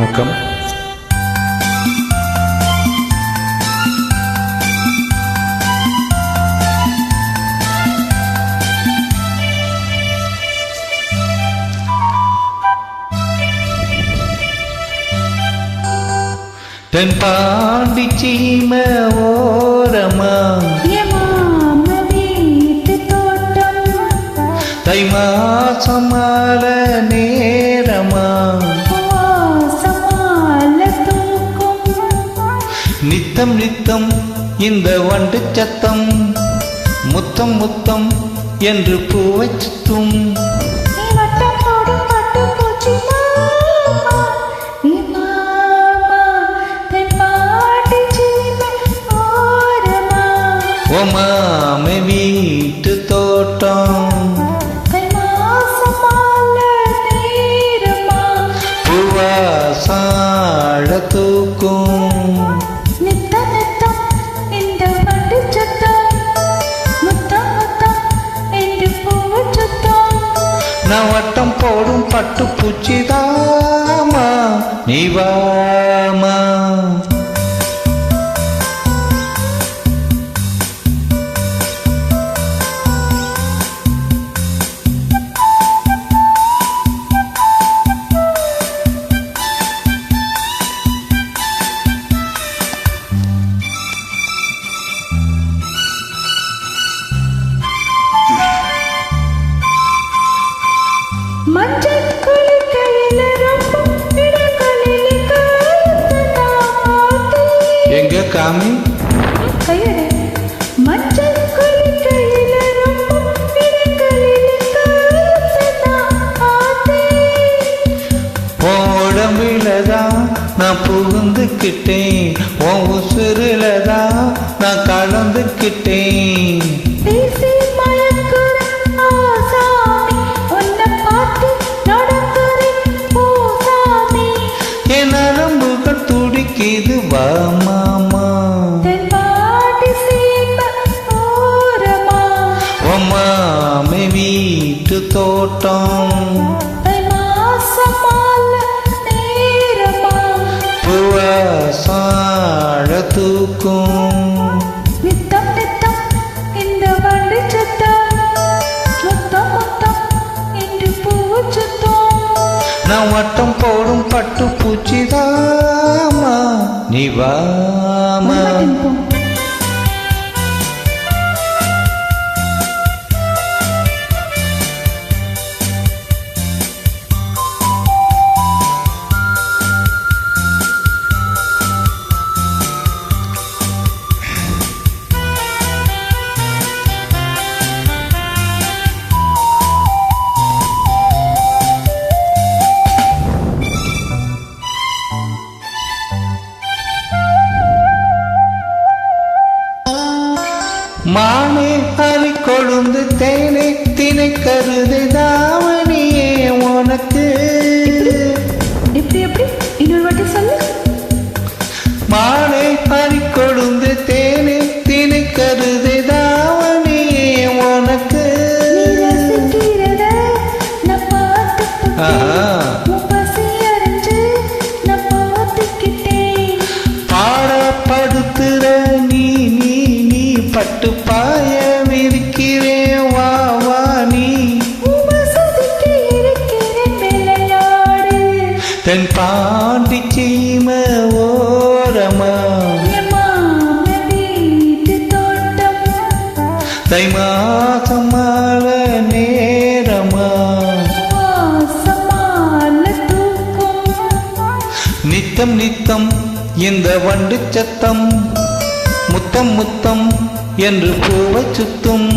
வணக்கம். தென்பாண்டி சீமை ஓரமா தை மாசமால நேரமா நித்தம் நித்தம் இந்த வண்டு சத்தம் முத்தம் முத்தம் என்று பூவை சுத்தும். மாமே வீட்டு தோட்டம் பூவாசாழ தூக்கும். நான் வட்டம் போடும் பட்டு பூச்சிதாமா நீ வாமா. எங்க காமி உடம்பிலதான் நான் புகுந்துக்கிட்டேன், உன் உசுருலதான் நான் கலந்துக்கிட்டேன். என் நரம்புகள் துடிக்குது வா மாமா. மாமே வீட்டு தோட்டம் பூவாசாழ தூக்கும். நான் வட்டம் போடும் பட்டு பூச்சிதாமா நீ வாமா. மானே அரி கொழுந்து தேனே தினை கருது தாவணியே உனக்கு. மானே அரி கொழுந்து தேனே தினை கருது தாவணியே உனக்கு. பாடப்படுத்துற நீ நீ நீ பட்டு பாய விரிக்கிறேன் வா வா நீ. தென் பாண்டி சீமை ஓரமா தை மாசமால நேரமா நித்தம் நித்தம் இந்த வண்டு சத்தம் முத்தம் முத்தம் என்று பூவை சுத்தும்.